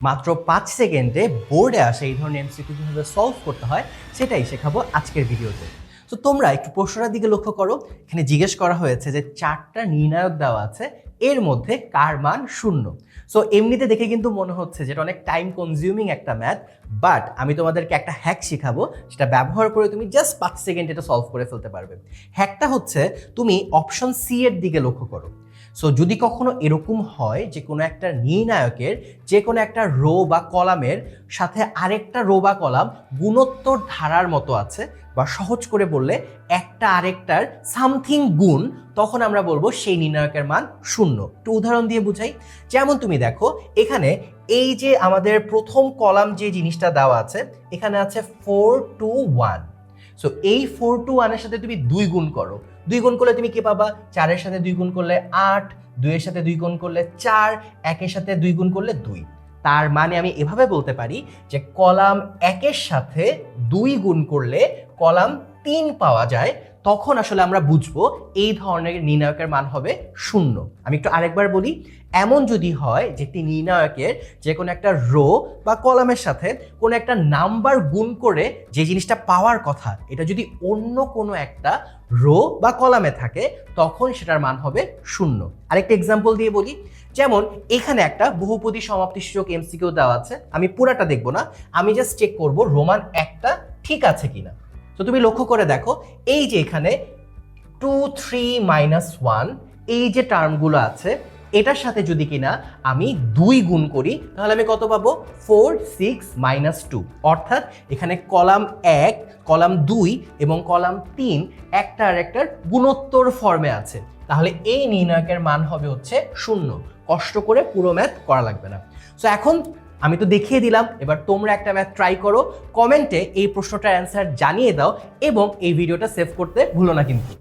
মাত্র 5 সেকেন্ডে বোর্ডে আসা এই ধরনের এমসিকিউ কিভাবে সলভ করতে হয় সেটাই শেখাবো আজকের ভিডিওতে। তো তোমরা একটু প্রশ্নটার দিকে লক্ষ্য করো। এখানে জিজ্ঞেস করা হয়েছে যে 4টা নির্ণায়ক দেওয়া আছে, এর মধ্যে কার মান 0। সো এমনিতে দেখে কিন্তু মনে হচ্ছে যেটা অনেক টাইম কনজিউমিং একটা ম্যাথ, বাট আমি তোমাদেরকে একটা হ্যাক শেখাবো, সেটা ব্যবহার করে তুমি জাস্ট 5 সেকেন্ড এটা সলভ করে ফেলতে পারবে। হ্যাকটা হচ্ছে তুমি অপশন সি এর দিকে লক্ষ্য করো। সো যদি কখনো এরকম হয় যে কোনো একটা নির্ণায়কের যে কোনো একটা রো বা কলামের সাথে আরেকটা রো বা কলাম গুণোত্তর ধারার মতো আছে, বা সহজ করে বললে একটা আরেকটার সামথিং গুণ, তখন আমরা বলবো সেই নির্ণায়কের মান 0। একটু উদাহরণ দিয়ে বুঝাই। যেমন তুমি দেখো এখানে এই যে আমাদের প্রথম কলাম যে জিনিসটা দেওয়া আছে, এখানে আছে 4 2 1। সো এই 4 2 1 এর সাথে তুমি 2 গুণ করো। 2 গুণ করলে তুমি কি পাবা? 4 এর সাথে 2 গুণ করলে 8, 2 এর সাথে 2 গুণ করলে 4, 1 এর সাথে 2 গুণ করলে 2। তার মানে আমি এভাবে বলতে পারি যে কলাম 1 এর সাথে 2 গুণ করলে কলাম 3 পাওয়া যায়। তখন আসলে আমরা বুঝবো এই ধরনের নির্ণায়কের মান হবে 0। আমি একটু আরেকবার বলি, এমন যদি হয় যে একটি নির্ণায়কের যে কোনো একটা রো বা কলামের সাথে কোনো একটা নাম্বার গুণ করে যে জিনিসটা পাওয়ার কথা, এটা যদি অন্য কোনো একটা রো বা কলামে থাকে, তখন সেটার মান হবে 0। আরেকটা এক্সাম্পল দিয়ে বলি, যেমন এখানে একটা বহুপদী সমাপ্তিসূচক এমসিকিউ দেওয়া আছে। আমি পুরাটা দেখবো না, আমি জাস্ট চেক করব রোমান একটা ঠিক আছে কিনা। তো তুমি লক্ষ্য করে দেখো, এই যে এখানে 2 3 -1 এই যে টার্মগুলো আছে, এটার সাথে যদি কিনা আমি 2 গুণ করি, তাহলে আমি কত পাবো? 4 6 -2। অর্থাৎ এখানে কলাম 1, কলাম 2 এবং কলাম 3 একটা আর একটার গুণোত্তর ফর্মে আছে। তাহলে এই নির্ণায়কের মান হবে হচ্ছে 0। কষ্ট করে পুরো ম্যাথ করা লাগবে না। সো এখন আমি তো দেখিয়ে দিলাম, এবার তোমরা একটা ম্যাথ ট্রাই করো, কমেন্টে এই প্রশ্নটার অ্যান্সার জানিয়ে দাও এবং এই ভিডিওটা সেভ করতে ভুলো না কিন্তু।